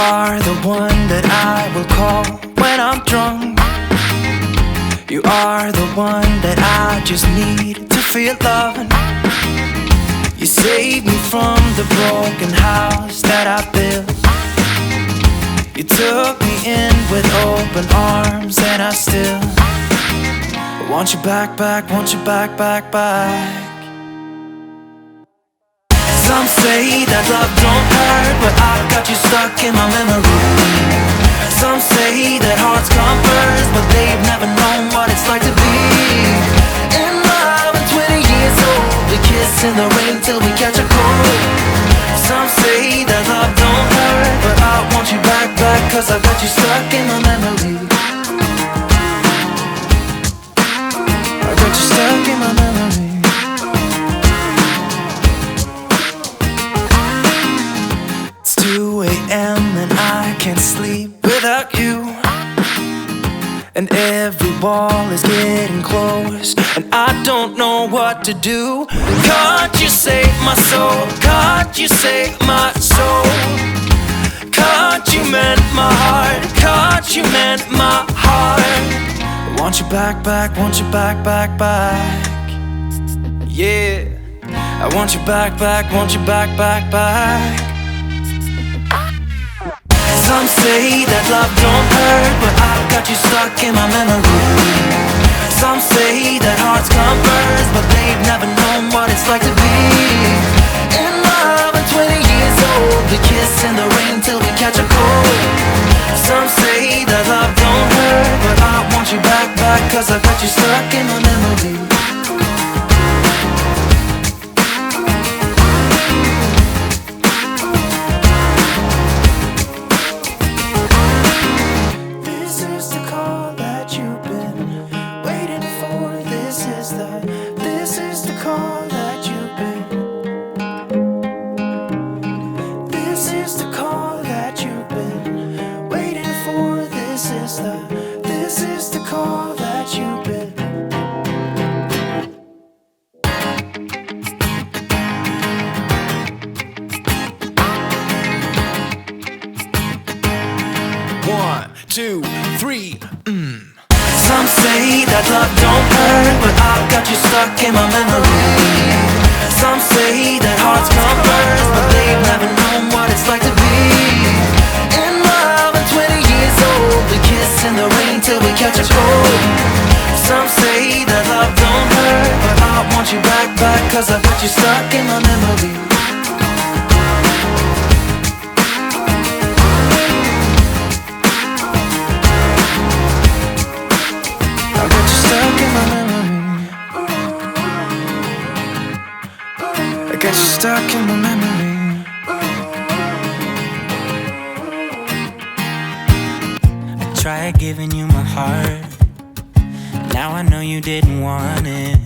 are the one that I will call when I'm drunk. You are the one that I just need to feel loving. You saved me from the broken house that I built. You took me in with open arms, and I still want you back, want you back, back. Some say that love don't hurt, but I've got you stuck in my memory. Some say that hearts come first, but they've never known what it's like to be in love at 20 years old. We kiss in the rain till we catch a cold. Some say that love don't hurt, but I want you back, cause I've got you stuck in my memory. I got you stuck in my memory. It's 2 a.m. and I can't sleep without you. And every wall is getting close, and I don't know what to do. Can't you save my soul? Can't you save my soul? Can't you mend my heart? Can't you mend my heart? I want you back, want you back. Yeah, I want you back, want you back. Some say that love don't hurt, but I've got you stuck in my memory. Some say that hearts come first, but they've never known what it's like to be in love at 20 years old. We kiss in the rain till we catch a cold. Some say that love don't hurt, but I want you back, cause I've got you stuck in my memory. Some say that love don't hurt, but I've got you stuck in my memory. Some say that hearts come first, but they've never known what it's like to be in love at 20 years old. We kiss in the rain till we catch a cold. Some say that love don't hurt, but I want you back, cause I've got you stuck in my memory. Got you stuck in my memory. I tried giving you my heart. Now I know you didn't want it.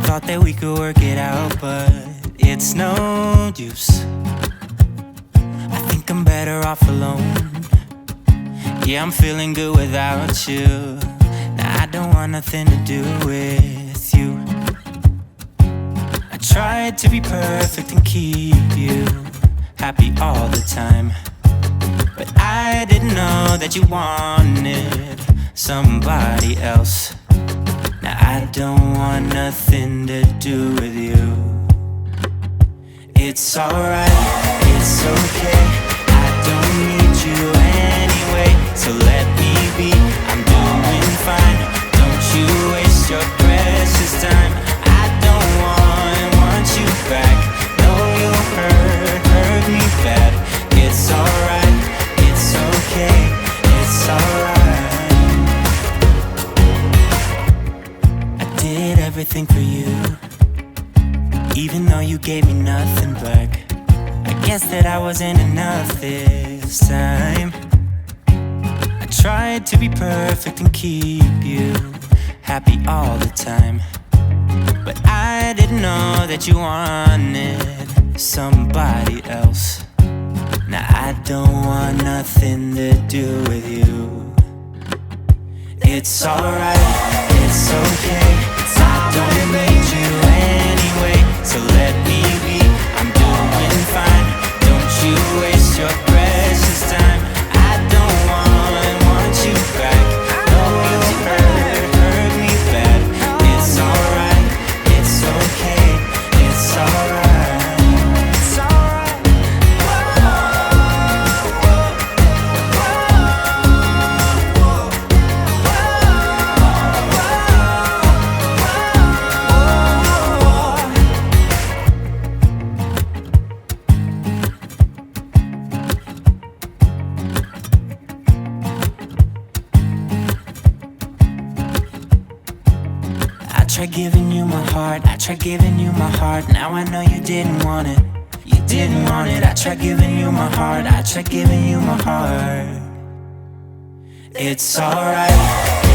Thought that we could work it out, but it's no use. I think I'm better off alone. Yeah, I'm feeling good without you. Now I don't want nothing to do with you. Tried to be perfect and keep you happy all the time, but I didn't know that you wanted somebody else. Now I don't want nothing to do with you. It's alright, it's okay, I don't need you anyway, so let me be, I'm doing fine. Don't you waste your precious time. I don't want you back. No, you hurt me bad. It's alright, it's okay, it's alright. I did everything for you, even though you gave me nothing back. I guess that I wasn't enough this time. I tried to be perfect and keep you happy all the time, but I didn't know that you wanted somebody else. Now I don't want nothing to do with you. It's alright, it's okay, I don't need you anyway, so let me be, I'm doing fine. Don't you waste your precious time. tried giving you my heart, I tried giving you my heart. Now I know you didn't want it, you didn't want it. I tried giving you my heart, I tried giving you my heart. It's alright,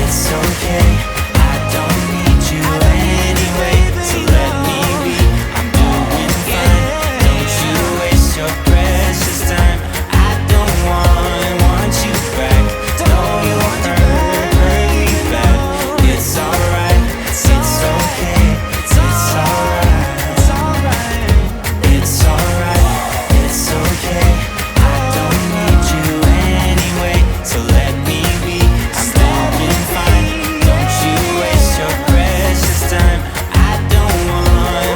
it's okay, I don't need you anyway, so let me be, I'm doing fine. Don't you waste your precious time, I don't want you back. No, you hurt me bad. It's alright, it's okay, it's alright. It's alright, it's okay, I don't need you anyway, so let me be, I'm doing fine. Don't you waste your precious time, I don't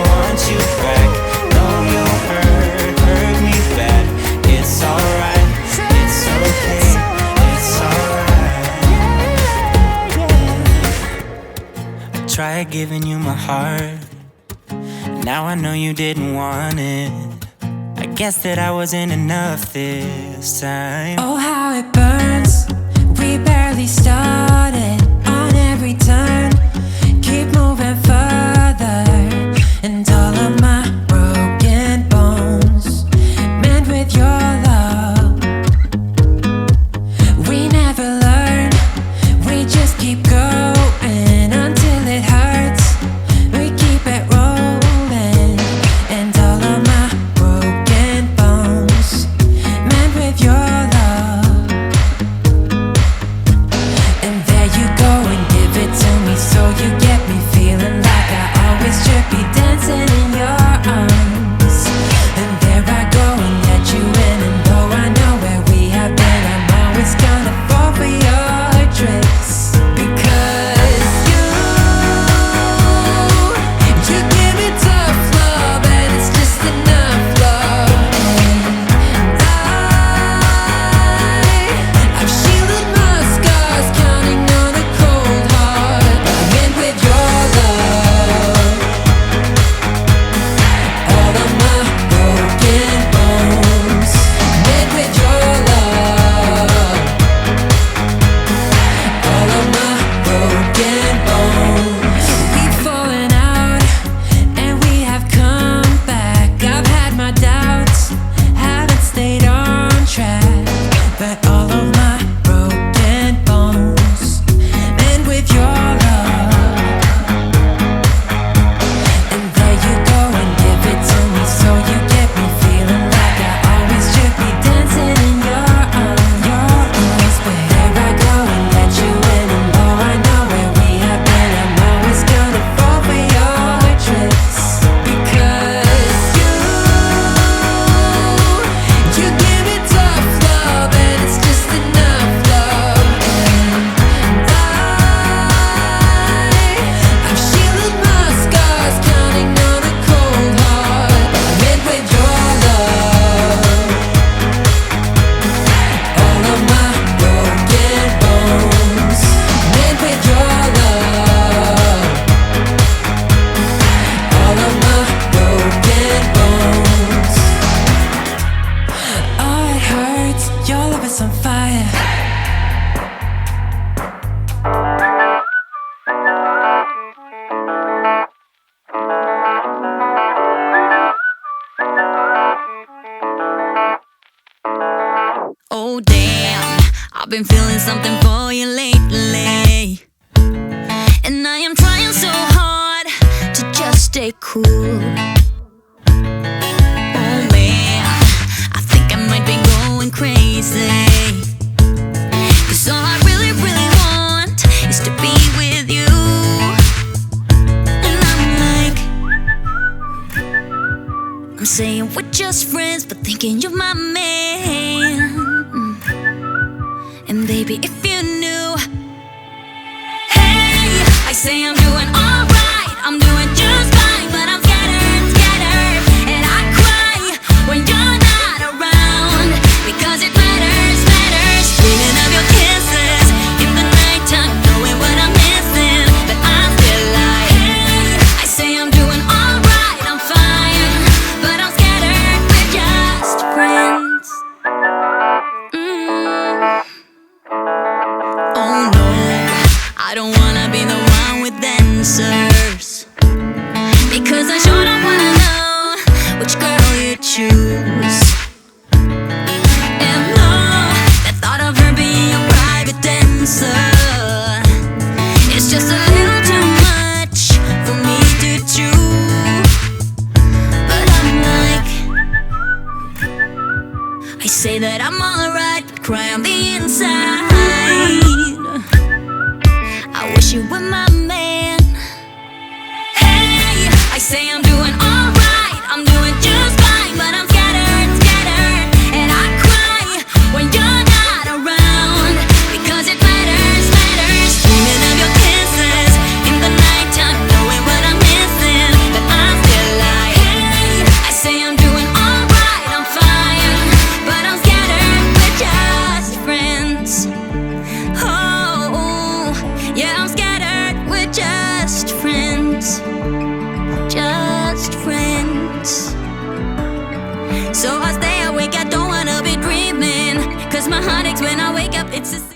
want you back. No, you hurt me bad. It's alright, it's okay, it's alright. I tried giving you my heart, now I know you didn't want it. I guess that I wasn't enough this time. Oh, how it burns, we barely started. On every turn, keep moving further. And all of my broken bones mend with your love. We never learn, we just keep going until it hurts. We keep it rolling. And all of my broken bones mend with your love. And there you go and give it to me, so you get me feeling like I always should be dancing in your arms. And there I go and let you in, and though I know where we have been, I'm always gonna fall for your tricks. Because you give me tough love, and it's just enough love. And I've shielded my scars, counting on a cold heart. I'm in with your love. All of my broken bones mend with your love. All of my broken bones. We've fallen out and we have come back. I've had my doubts, haven't stayed on track, but all of my broken bones mend with your love. And there you go and give it to me, so you get me feeling like I always should be dancing in your arms. But here I go and let you in, and though I know where we have been, I'm always gonna fall for your tricks. Because you give me tough love, and it's just enough love. And I've shielded my scars, counting on a cold heart. I'm in with your love. All of my broken bones mend with your love. All of my broken bones. Oh, it hurts, your love is on fire. Oh damn, I've been feeling something for you lately, and I am trying so hard to just stay cool. Oh man, I think I might be going crazy, 'cause all I really, really want is to be with you. And I'm like, I'm saying we're just friends, but thinking you're my man. And baby, if you knew, hey, I say I'm doing alright, I'm doing just fine, but I'm scattered, and I cry when you're not around, because it matters, dreaming of your kisses in the nighttime, knowing what I'm missing, but I'm still like, hey, I say I'm doing alright, I'm fine, but I'm scattered, we're just friends. alright, but cry on the inside. I wish you were my man. Hey, I say I'm doing alright, I'm doing just fine, but I'm scattered, scattered, and I cry when you're not around, because it matters, matters. Dreaming of your kisses in the nighttime, knowing what I'm missing, but I'm still like, hey, I say I'm doing alright, I'm fine, but I'm scattered, we're just friends. Oh, yeah, I'm scattered, we're just friends. Just friends. So I stay awake, I don't wanna be dreaming, 'cause my heart aches when I wake up